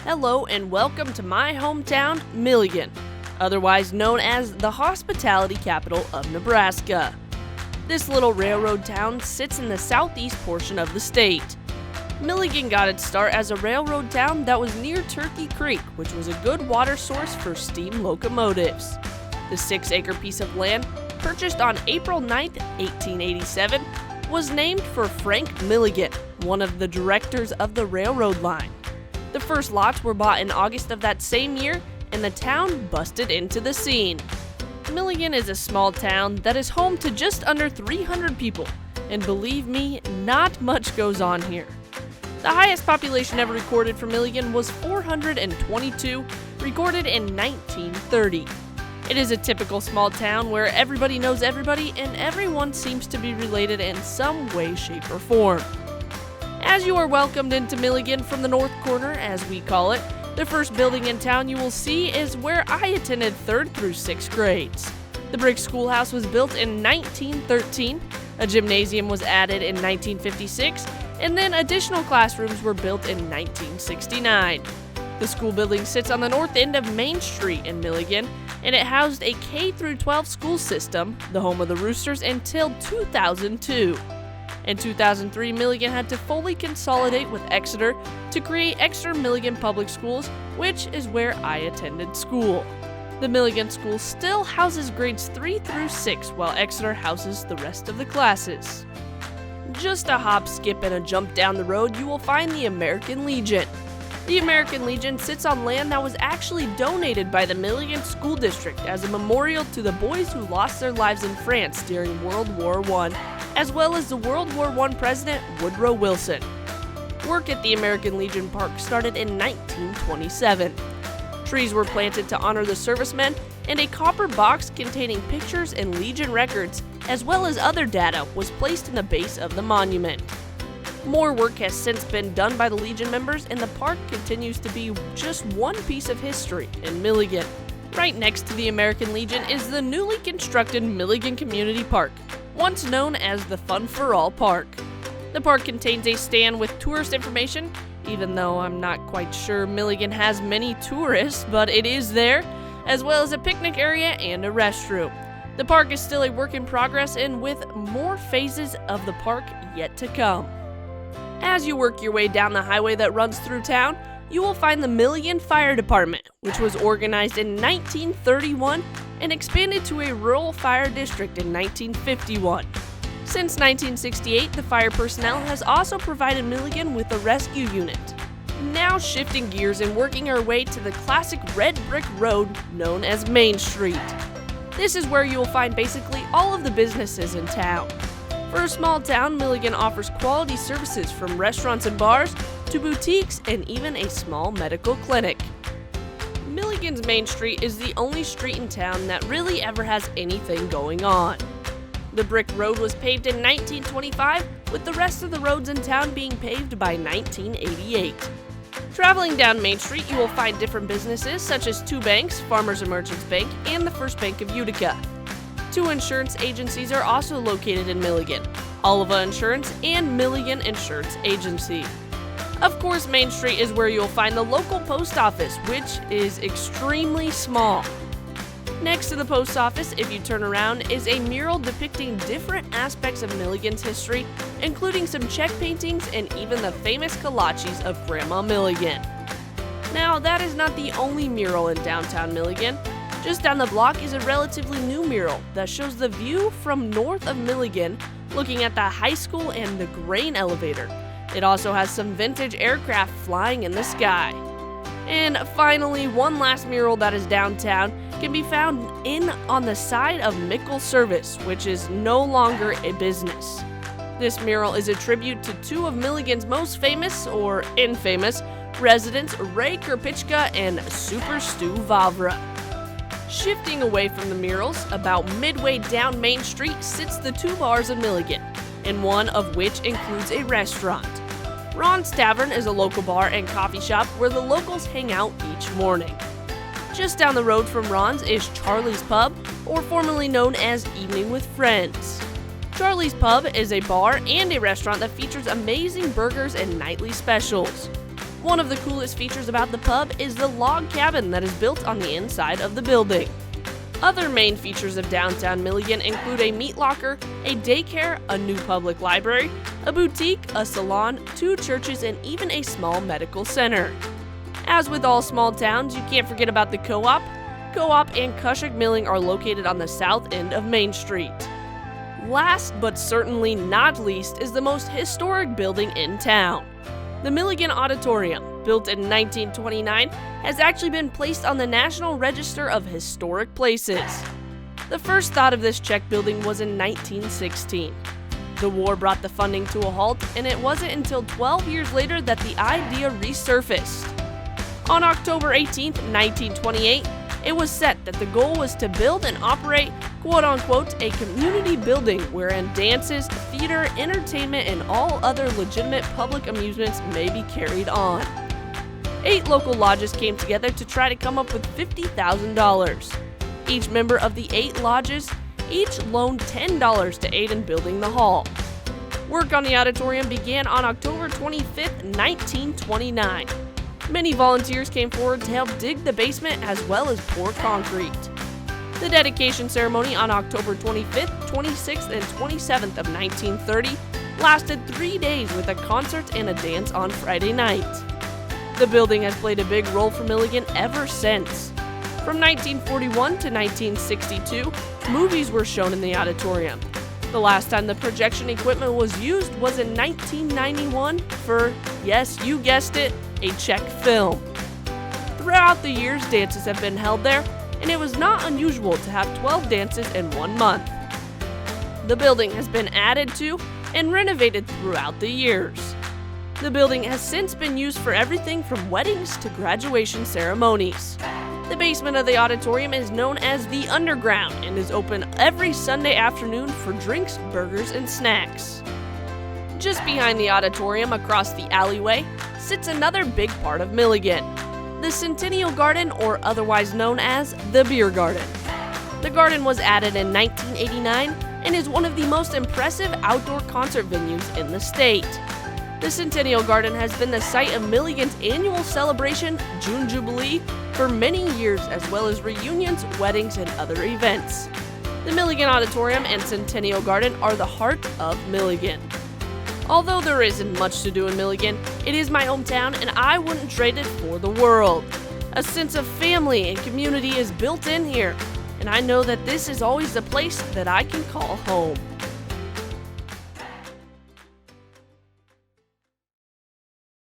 Hello and welcome to my hometown, Milligan, otherwise known as the hospitality capital of Nebraska. This little railroad town sits in the southeast portion of the state. Milligan got its start as a railroad town that was near Turkey Creek, which was a good water source for steam locomotives. The 6-acre piece of land, purchased on April 9, 1887, was named for Frank Milligan, one of the directors of the railroad line. The first lots were bought in August of that same year, and the town busted into the scene. Milligan is a small town that is home to just under 300 people, and believe me, not much goes on here. The highest population ever recorded for Milligan was 422, recorded in 1930. It is a typical small town where everybody knows everybody and everyone seems to be related in some way, shape, or form. As you are welcomed into Milligan from the north corner, as we call it, the first building in town you will see is where I attended 3rd through 6th grades. The brick schoolhouse was built in 1913, a gymnasium was added in 1956, and then additional classrooms were built in 1969. The school building sits on the north end of Main Street in Milligan, and it housed a K-12 school system, the home of the Roosters, until 2002. In 2003, Milligan had to fully consolidate with Exeter to create Exeter Milligan Public Schools, which is where I attended school. The Milligan School still houses grades 3 through 6, while Exeter houses the rest of the classes. Just a hop, skip, and a jump down the road, you will find the American Legion. The American Legion sits on land that was actually donated by the Milligan School District as a memorial to the boys who lost their lives in France during World War I, as well as the World War I President Woodrow Wilson. Work at the American Legion Park started in 1927. Trees were planted to honor the servicemen, and a copper box containing pictures and Legion records, as well as other data, was placed in the base of the monument. More work has since been done by the Legion members, and the park continues to be just one piece of history in Milligan. Right next to the American Legion is the newly constructed Milligan Community Park, once known as the Fun for All Park. The park contains a stand with tourist information, even though I'm not quite sure Milligan has many tourists, but it is there, as well as a picnic area and a restroom. The park is still a work in progress, and with more phases of the park yet to come. As you work your way down the highway that runs through town, you will find the Milligan Fire Department, which was organized in 1931 and expanded to a rural fire district in 1951. Since 1968, the fire personnel has also provided Milligan with a rescue unit. Now shifting gears and working our way to the classic red brick road known as Main Street. This is where you will find basically all of the businesses in town. For a small town, Milligan offers quality services from restaurants and bars to boutiques and even a small medical clinic. Milligan's Main Street is the only street in town that really ever has anything going on. The brick road was paved in 1925, with the rest of the roads in town being paved by 1988. Traveling down Main Street, you will find different businesses such as 2 banks, Farmers and Merchants Bank, and the First Bank of Utica. 2 insurance agencies are also located in Milligan, Oliva Insurance and Milligan Insurance Agency. Of course, Main Street is where you'll find the local post office, which is extremely small. Next to the post office, if you turn around, is a mural depicting different aspects of Milligan's history, including some check paintings and even the famous kolaches of Grandma Milligan. Now, that is not the only mural in downtown Milligan. Just down the block is a relatively new mural that shows the view from north of Milligan, looking at the high school and the grain elevator. It also has some vintage aircraft flying in the sky. And finally, one last mural that is downtown can be found on the side of Mickle Service, which is no longer a business. This mural is a tribute to 2 of Milligan's most famous, or infamous, residents, Ray Kirpichka and Super Stu Vavra. Shifting away from the murals, about midway down Main Street sits the 2 bars of Milligan, and one of which includes a restaurant. Ron's Tavern is a local bar and coffee shop where the locals hang out each morning. Just down the road from Ron's is Charlie's Pub, or formerly known as Evening with Friends. Charlie's Pub is a bar and a restaurant that features amazing burgers and nightly specials. One of the coolest features about the pub is the log cabin that is built on the inside of the building. Other main features of downtown Milligan include a meat locker, a daycare, a new public library, a boutique, a salon, 2 churches, and even a small medical center. As with all small towns, you can't forget about the Co-op. Co-op and Cushing Milling are located on the south end of Main Street. Last but certainly not least is the most historic building in town. The Milligan Auditorium, built in 1929, has actually been placed on the National Register of Historic Places. The first thought of this Czech building was in 1916. The war brought the funding to a halt, and it wasn't until 12 years later that the idea resurfaced. On October 18, 1928, it was set that the goal was to build and operate, quote-unquote, a community building wherein dances, theater, entertainment, and all other legitimate public amusements may be carried on. 8 local lodges came together to try to come up with $50,000. Each member of the 8 lodges each loaned $10 to aid in building the hall. Work on the auditorium began on October 25, 1929. Many volunteers came forward to help dig the basement as well as pour concrete. The dedication ceremony on October 25th, 26th, and 27th of 1930 lasted 3 days with a concert and a dance on Friday night. The building has played a big role for Milligan ever since. From 1941 to 1962, movies were shown in the auditorium. The last time the projection equipment was used was in 1991 for, yes, you guessed it, a Czech film. Throughout the years, dances have been held there, and it was not unusual to have 12 dances in 1 month. The building has been added to and renovated throughout the years. The building has since been used for everything from weddings to graduation ceremonies. The basement of the auditorium is known as the Underground and is open every Sunday afternoon for drinks, burgers, and snacks. Just behind the auditorium, across the alleyway, sits another big part of Milligan, the Centennial Garden, or otherwise known as the Beer Garden. The garden was added in 1989 and is one of the most impressive outdoor concert venues in the state. The Centennial Garden has been the site of Milligan's annual celebration, June Jubilee, for many years, as well as reunions, weddings, and other events. The Milligan Auditorium and Centennial Garden are the heart of Milligan. Although there isn't much to do in Milligan, it is my hometown and I wouldn't trade it for the world. A sense of family and community is built in here, and I know that this is always the place that I can call home.